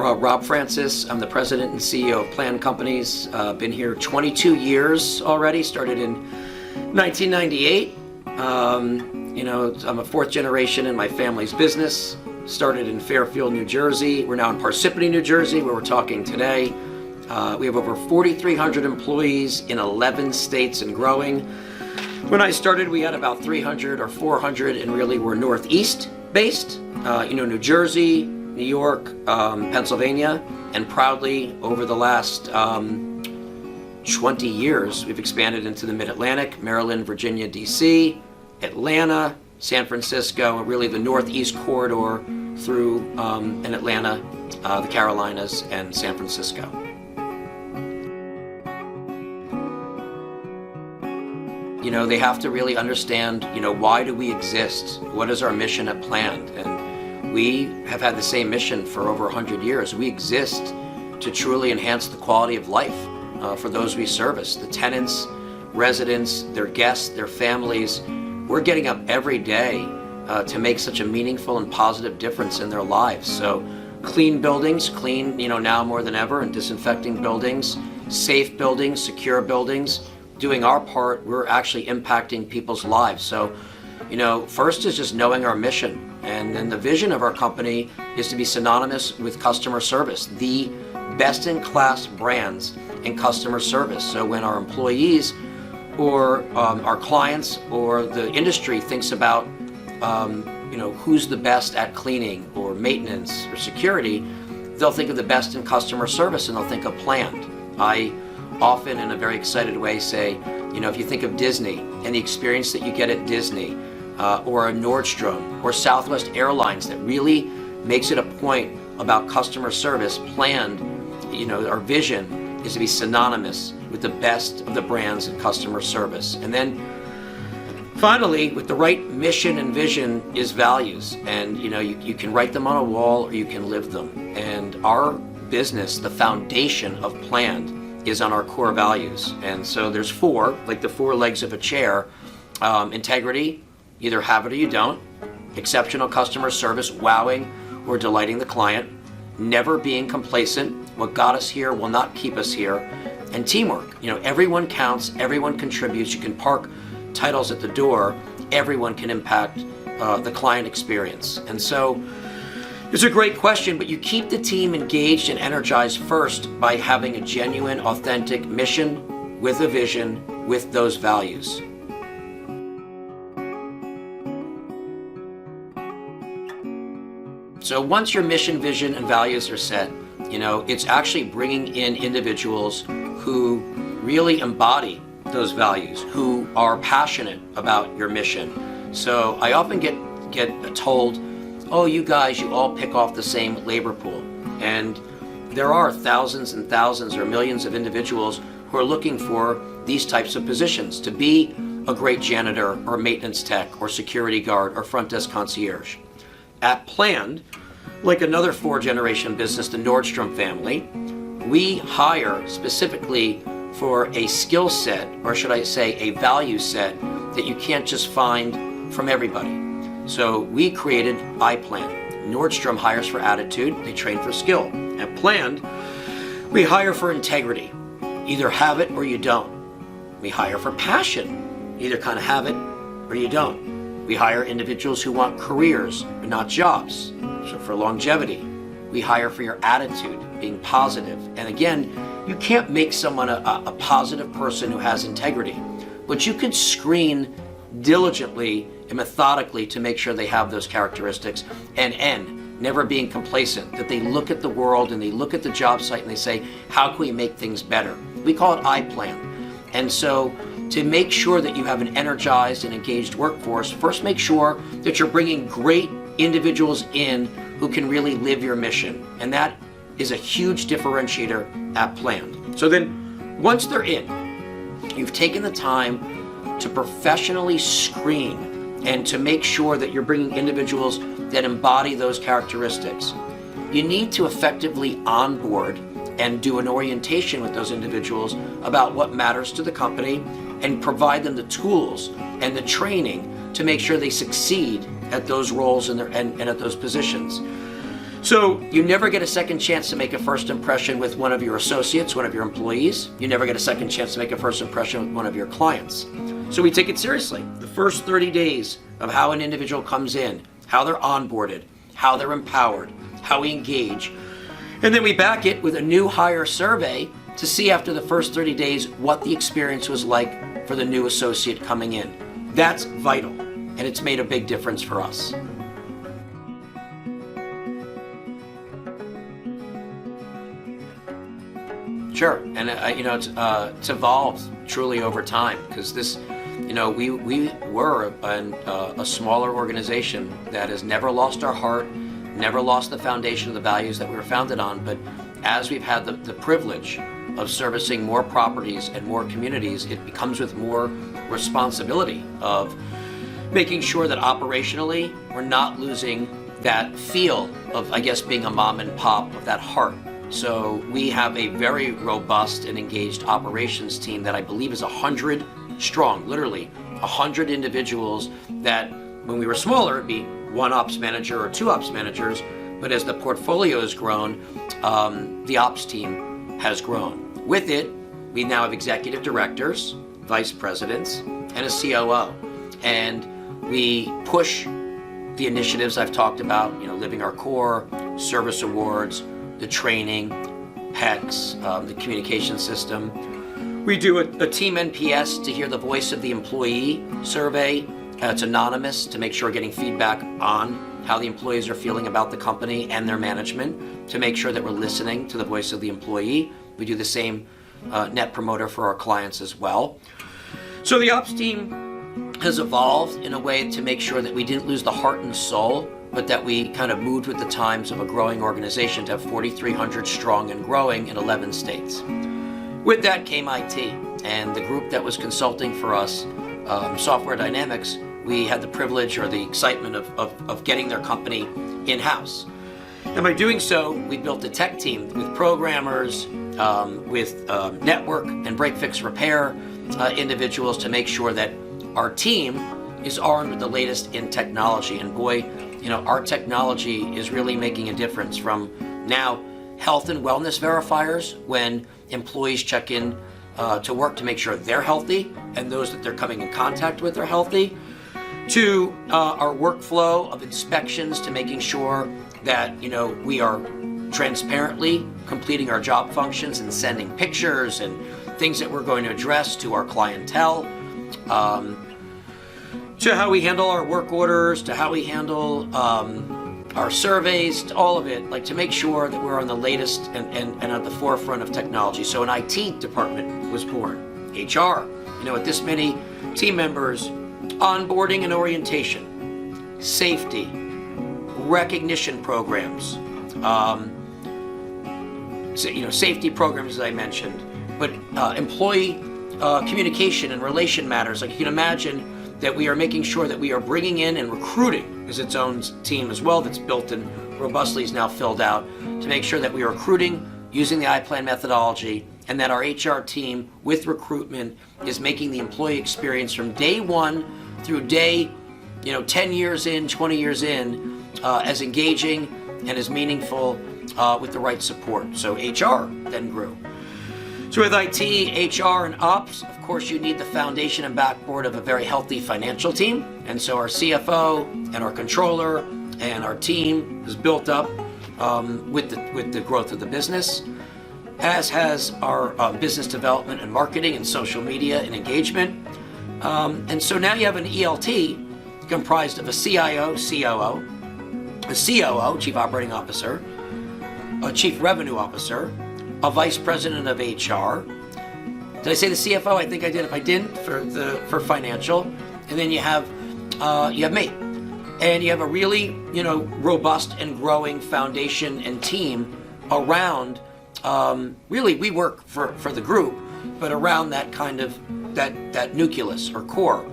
Rob Francis. I'm the president and CEO of I-P.L.A.N companies. Been here 22 years already, started in 1998. I'm a fourth generation in my family's business. Started in Fairfield, New Jersey. We're now in Parsippany, New Jersey, where we're talking today. We have over 4,300 employees in 11 states and growing. When I started, we had about 300 or 400, and really we're Northeast based. New Jersey, New York, Pennsylvania, and proudly over the last 20 years, we've expanded into the Mid-Atlantic, Maryland, Virginia, DC, Atlanta, San Francisco, and really the Northeast corridor through in Atlanta, the Carolinas, and San Francisco. They have to really understand, why do we exist? What is our mission at I-P.L.A.N? And we have had the same mission for over 100 years. We exist to truly enhance the quality of life for those we service, the tenants, residents, their guests, their families. We're getting up every day to make such a meaningful and positive difference in their lives. So clean buildings, now more than ever, and disinfecting buildings, safe buildings, secure buildings. Doing our part, we're actually impacting people's lives. So, first is just knowing our mission. And then the vision of our company is to be synonymous with customer service, the best-in-class brands in customer service. So when our employees or our clients or the industry thinks about, who's the best at cleaning or maintenance or security, they'll think of the best in customer service and they'll think of I-P.L.A.N. I often, in a very excited way, say, if you think of Disney and the experience that you get at Disney, or a Nordstrom or Southwest Airlines that really makes it a point about customer service, I-P.L.A.N, our vision is to be synonymous with the best of the brands in customer service. And then finally, with the right mission and vision is values. And you can write them on a wall or you can live them. And our business, the foundation of I-P.L.A.N, is on our core values. And so there's four, like the four legs of a chair. Integrity, either have it or you don't. Exceptional customer service, wowing or delighting the client. Never being complacent. What got us here will not keep us here. And teamwork. Everyone counts, everyone contributes. You can park titles at the door. Everyone can impact the client experience. And so it's a great question, but you keep the team engaged and energized first by having a genuine, authentic mission with a vision with those values. So once your mission, vision, and values are set, it's actually bringing in individuals who really embody those values, who are passionate about your mission. So I often get told, oh, you guys, you all pick off the same labor pool. And there are thousands and thousands or millions of individuals who are looking for these types of positions, to be a great janitor or maintenance tech or security guard or front desk concierge. At I-P.L.A.N, like another four-generation business, the Nordstrom family, we hire specifically for a skill set, or should I say a value set, that you can't just find from everybody. So we created I-P.L.A.N. Nordstrom hires for attitude, they train for skill. At I-P.L.A.N, we hire for integrity. Either have it or you don't. We hire for passion. Either kind of have it or you don't. We hire individuals who want careers, but not jobs. So for longevity, we hire for your attitude, being positive. And again, you can't make someone a positive person who has integrity, but you can screen diligently and methodically to make sure they have those characteristics. And never being complacent, that they look at the world and they look at the job site and they say, how can we make things better? We call it I-P.L.A.N. And so to make sure that you have an energized and engaged workforce, first make sure that you're bringing great individuals in who can really live your mission. And that is a huge differentiator at I-P.L.A.N. So then once they're in, you've taken the time to professionally screen and to make sure that you're bringing individuals that embody those characteristics. You need to effectively onboard and do an orientation with those individuals about what matters to the company and provide them the tools and the training to make sure they succeed at those roles and at those positions. So you never get a second chance to make a first impression with one of your associates, one of your employees. You never get a second chance to make a first impression with one of your clients. So we take it seriously. The first 30 days of how an individual comes in, how they're onboarded, how they're empowered, how we engage. And then we back it with a new hire survey to see after the first 30 days what the experience was like for the new associate coming in. That's vital, and it's made a big difference for us. Sure, and it's evolved truly over time, because this, we were a smaller organization that has never lost our heart, never lost the foundation of the values that we were founded on. But as we've had the privilege of servicing more properties and more communities, it becomes with more responsibility of making sure that operationally we're not losing that feel of, I guess, being a mom and pop, of that heart. So we have a very robust and engaged operations team that I believe is 100 strong, literally 100 individuals that when we were smaller, it'd be one ops manager or two ops managers. But as the portfolio has grown, the ops team has grown. With it, we now have executive directors, vice presidents, and a COO. And we push the initiatives I've talked about, living our core, service awards, the training, PECs, the communication system. We do a team NPS to hear the voice of the employee survey. It's anonymous to make sure we're getting feedback on how the employees are feeling about the company and their management, to make sure that we're listening to the voice of the employee. We do the same net promoter for our clients as well. So the ops team has evolved in a way to make sure that we didn't lose the heart and soul, but that we kind of moved with the times of a growing organization to have 4,300 strong and growing in 11 states. With that came IT, and the group that was consulting for us, Software Dynamics, we had the privilege or the excitement of getting their company in-house. And by doing so, we built a tech team with programmers, with network and break-fix repair individuals to make sure that our team is armed with the latest in technology. And boy, our technology is really making a difference, from now health and wellness verifiers when employees check in to work to make sure they're healthy and those that they're coming in contact with are healthy, to our workflow of inspections, to making sure that we are transparently completing our job functions and sending pictures and things that we're going to address to our clientele, to how we handle our work orders, to how we handle our surveys, to all of it, like to make sure that we're on the latest and at the forefront of technology. So an IT department was born, HR, with this many team members, onboarding and orientation, safety, recognition programs, safety programs, as I mentioned, but employee communication and relation matters. Like you can imagine that we are making sure that we are bringing in, and recruiting is its own team as well that's built and robustly is now filled out, to make sure that we are recruiting using the I-P.L.A.N methodology, and that our HR team with recruitment is making the employee experience from day one through day 10 years in, 20 years in, as engaging and as meaningful with the right support. So HR then grew. So with IT, HR, and ops, of course, you need the foundation and backboard of a very healthy financial team. And so our CFO and our controller and our team is built up with the growth of the business, as has our business development and marketing and social media and engagement. And so now you have an ELT comprised of a CIO, COO, a COO, Chief Operating Officer, a Chief Revenue Officer, a Vice President of HR. Did I say the CFO? I think I did. If I didn't, for financial. And then you have me, and you have a really robust and growing foundation and team around. Really, we work for the group, but around that kind of that nucleus or core.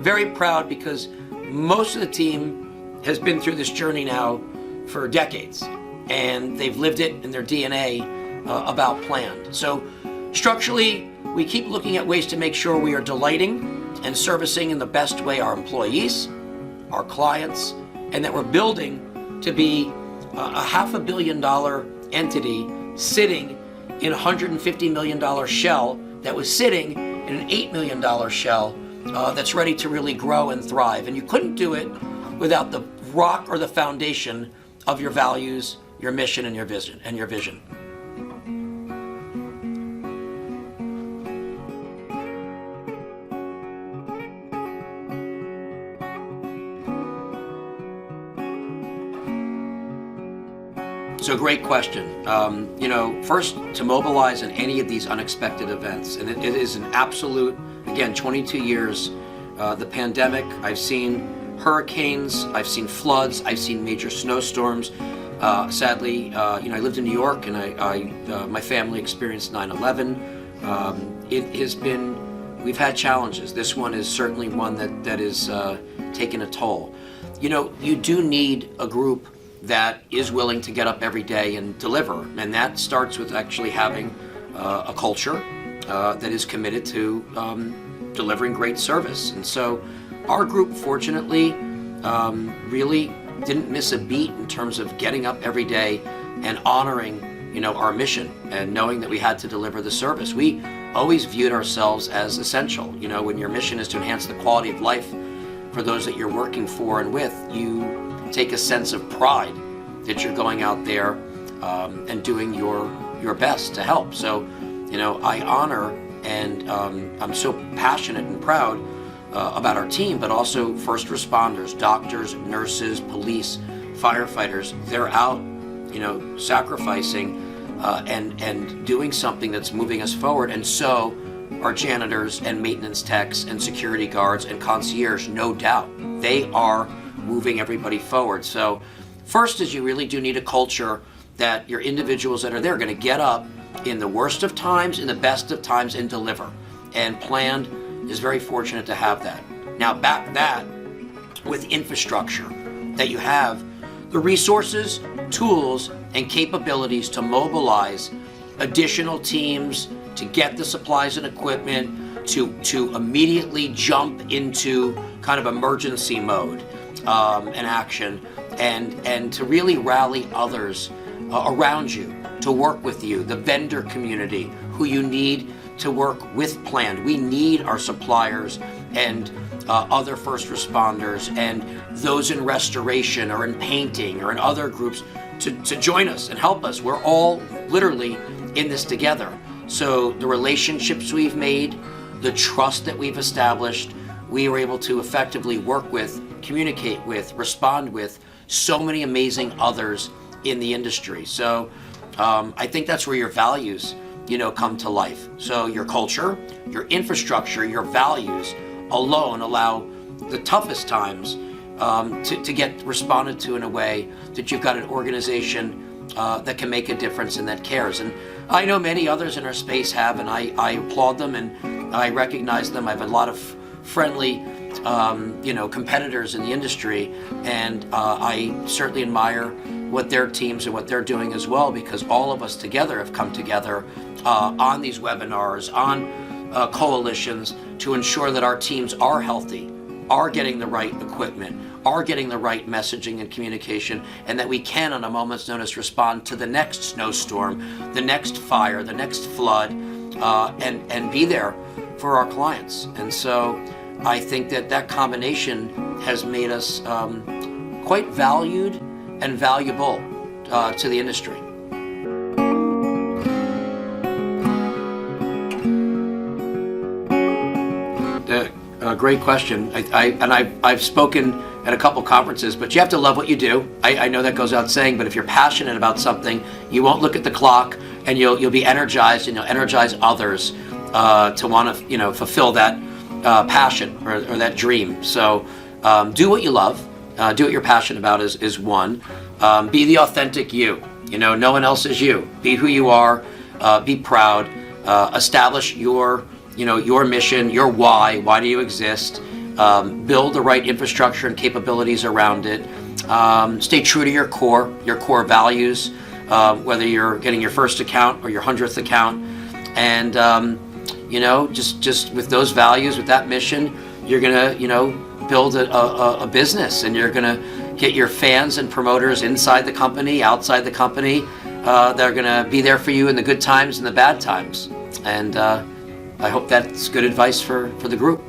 Very proud because most of the team has been through this journey now for decades, and they've lived it in their DNA about planned. So structurally, we keep looking at ways to make sure we are delighting and servicing in the best way our employees, our clients, and that we're building to be a $500 million entity sitting in a $150 million shell that was sitting in an $8 million shell that's ready to really grow and thrive. And you couldn't do it without the rock or the foundation of your values, your mission, and your vision. So great question. First, to mobilize in any of these unexpected events, and it is an absolute, again, 22 years, the pandemic, I've seen hurricanes, I've seen floods, I've seen major snowstorms. Sadly, I lived in New York, and my family experienced 9/11. It has been, we've had challenges. This one is certainly one that is taking a toll. You do need a group that is willing to get up every day and deliver. And that starts with actually having a culture that is committed to delivering great service. And so our group, fortunately, really didn't miss a beat in terms of getting up every day and honoring, our mission and knowing that we had to deliver the service. We always viewed ourselves as essential. When your mission is to enhance the quality of life for those that you're working for and with, you take a sense of pride that you're going out there and doing your best to help. So, I honor and I'm so passionate and proud about our team, but also first responders, doctors, nurses, police, firefighters. They're out, sacrificing and doing something that's moving us forward. And so our janitors and maintenance techs and security guards and concierge, no doubt, they are moving everybody forward. So first is you really do need a culture that your individuals that are there are going to get up in the worst of times, in the best of times, and deliver. And I-P.L.A.N is very fortunate to have that. Now back that with infrastructure, that you have the resources, tools, and capabilities to mobilize additional teams, to get the supplies and equipment, to immediately jump into kind of emergency mode and action, and to really rally others around you to work with you, the vendor community who you need to work with I-P.L.A.N. We need our suppliers and other first responders and those in restoration or in painting or in other groups to join us and help us. We're all literally in this together. So the relationships we've made, the trust that we've established, we were able to effectively work with, communicate with, respond with so many amazing others in the industry. So I think that's where your values, come to life. So your culture, your infrastructure, your values alone allow the toughest times to get responded to in a way that you've got an organization that can make a difference and that cares. And I know many others in our space have, and I applaud them and I recognize them. I have a lot of friendly competitors in the industry, and I certainly admire what their teams and what they're doing as well, because all of us together have come together on these webinars, on coalitions, to ensure that our teams are healthy, are getting the right equipment, are getting the right messaging and communication, and that we can, on a moment's notice, respond to the next snowstorm, the next fire, the next flood, and be there for our clients. And so I think that combination has made us quite valued and valuable to the industry. Great question. I've spoken at a couple conferences, but you have to love what you do. I know that goes without saying, but if you're passionate about something, you won't look at the clock, and you'll be energized, and you'll energize others to want to fulfill that passion or that dream. So do what you love. Do what you're passionate about is one. Be the authentic you. No one else is you. Be who you are. Be proud. Establish your mission, your why. Why do you exist? Build the right infrastructure and capabilities around it. Stay true to your core values, whether you're getting your first account or your 100th account. And just with those values, with that mission, you're gonna build a business, and you're gonna get your fans and promoters inside the company, outside the company. They're going to be there for you in the good times and the bad times. And I hope that's good advice for the group.